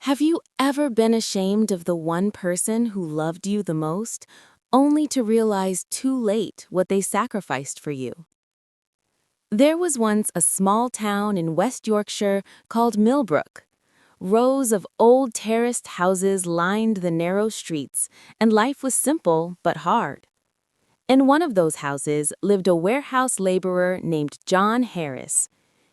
Have you ever been ashamed of the one person who loved you the most, only to realize too late what they sacrificed for you? There was once a small town in West Yorkshire called Millbrook. Rows of old terraced houses lined the narrow streets, and life was simple but hard. In one of those houses lived a warehouse laborer named John Harris.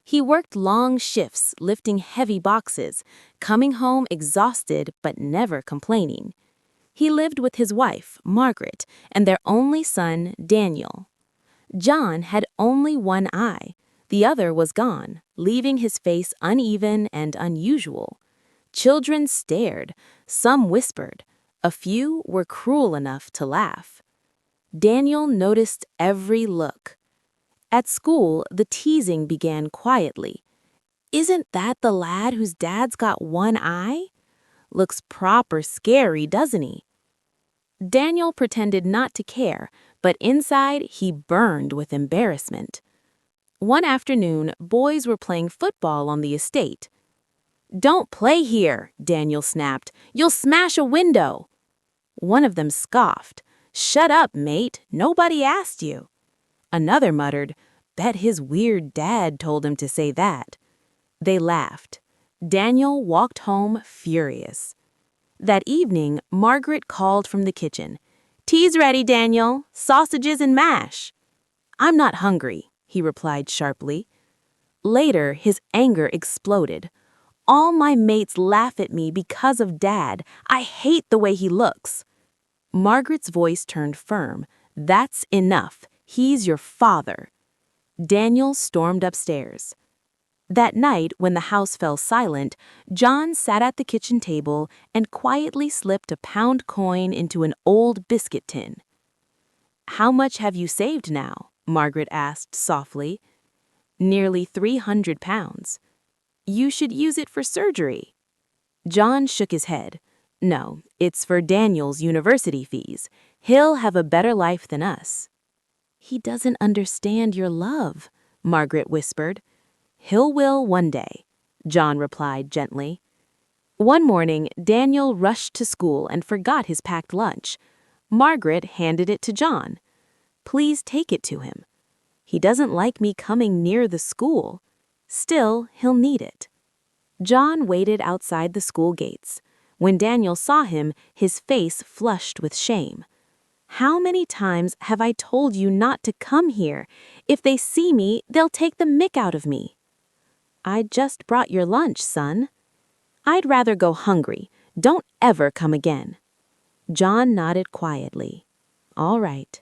He worked long shifts lifting heavy boxes, coming home exhausted but never complaining. He lived with his wife, Margaret, and their only son, Daniel. John had only one eye. The other was gone, leaving his face uneven and unusual. Children stared, some whispered, a few were cruel enough to laugh. Daniel noticed every look. At school, the teasing began quietly. "Isn't that the lad whose dad's got one eye? Looks proper scary, doesn't he?" Daniel pretended not to care, but inside he burned with embarrassment. One afternoon, boys were playing football on the estate. "Don't play here," Daniel snapped. "You'll smash a window." One of them scoffed. "Shut up, mate. Nobody asked you." Another muttered, "Bet his weird dad told him to say that." They laughed. Daniel walked home furious. That evening, Margaret called from the kitchen. "Tea's ready, Daniel. Sausages and mash." "I'm not hungry," he replied sharply. Later, his anger exploded. "All my mates laugh at me because of Dad. I hate the way he looks." Margaret's voice turned firm. "That's enough. He's your father." Daniel stormed upstairs. That night, when the house fell silent, John sat at the kitchen table and quietly slipped a pound coin into an old biscuit tin. "How much have you saved now?" Margaret asked softly. "Nearly 300 pounds. You should use it for surgery." John shook his head. "No, it's for Daniel's university fees. He'll have a better life than us." "He doesn't understand your love," Margaret whispered. "He'll will one day," John replied gently. One morning, Daniel rushed to school and forgot his packed lunch. Margaret handed it to John. "Please take it to him. He doesn't like me coming near the school. Still, he'll need it." John waited outside the school gates. When Daniel saw him, his face flushed with shame. "How many times have I told you not to come here? If they see me, they'll take the mick out of me." "I just brought your lunch, son." "I'd rather go hungry. Don't ever come again." John nodded quietly. "All right."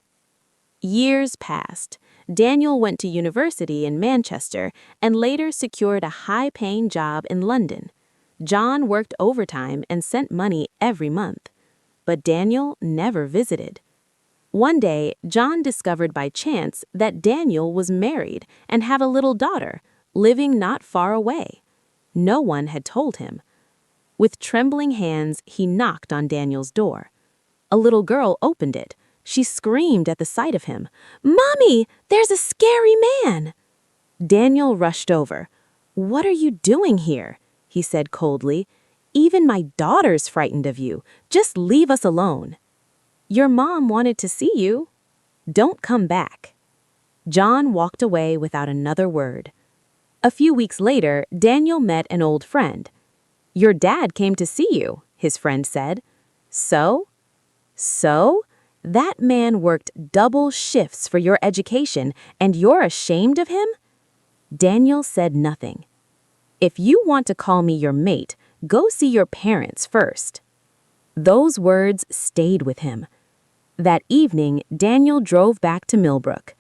Years passed. Daniel went to university in Manchester and later secured a high-paying job in London. John worked overtime and sent money every month. But Daniel never visited. One day, John discovered by chance that Daniel was married and had a little daughter, living not far away. No one had told him. With trembling hands, he knocked on Daniel's door. A little girl opened it. She screamed at the sight of him. "Mommy, there's a scary man!" Daniel rushed over. "What are you doing here?" he said coldly. "Even my daughter's frightened of you. Just leave us alone." "Your mom wanted to see you." "Don't come back." John walked away without another word. A few weeks later, Daniel met an old friend. "Your dad came to see you," his friend said. "So?" "So? That man worked double shifts for your education, and you're ashamed of him?" Daniel said nothing. "If you want to call me your mate, go see your parents first." Those words stayed with him. That evening, Daniel drove back to Millbrook.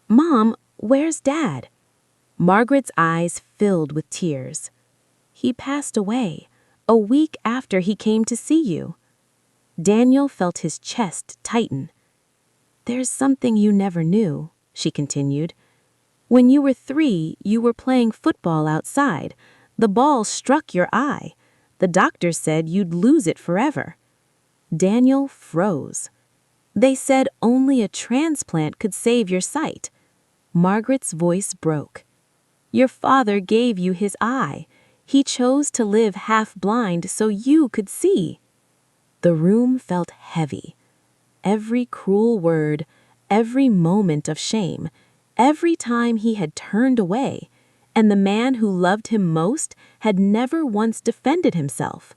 "Mom, where's Dad?" Margaret's eyes filled with tears. "He passed away a week after he came to see you." Daniel felt his chest tighten. "There's something you never knew," she continued. "When you were 3, you were playing football outside. The ball struck your eye. The doctor said you'd lose it forever." Daniel froze. "They said only a transplant could save your sight." Margaret's voice broke. "Your father gave you his eye. He chose to live half blind so you could see. The room felt heavy. Every cruel word, every moment of shame, every time he had turned away, and the man who loved him most had never once defended himself.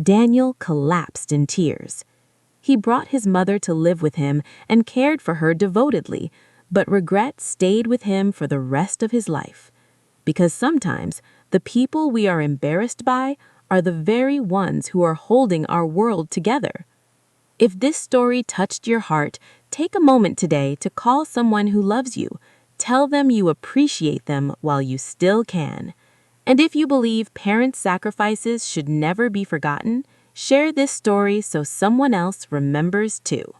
Daniel collapsed in tears. He brought his mother to live with him and cared for her devotedly, but regret stayed with him for the rest of his life. Because sometimes the people we are embarrassed by are the very ones who are holding our world together. If this story touched your heart, take a moment today to call someone who loves you. Tell them you appreciate them while you still can. And if you believe parents' sacrifices should never be forgotten, share this story so someone else remembers too.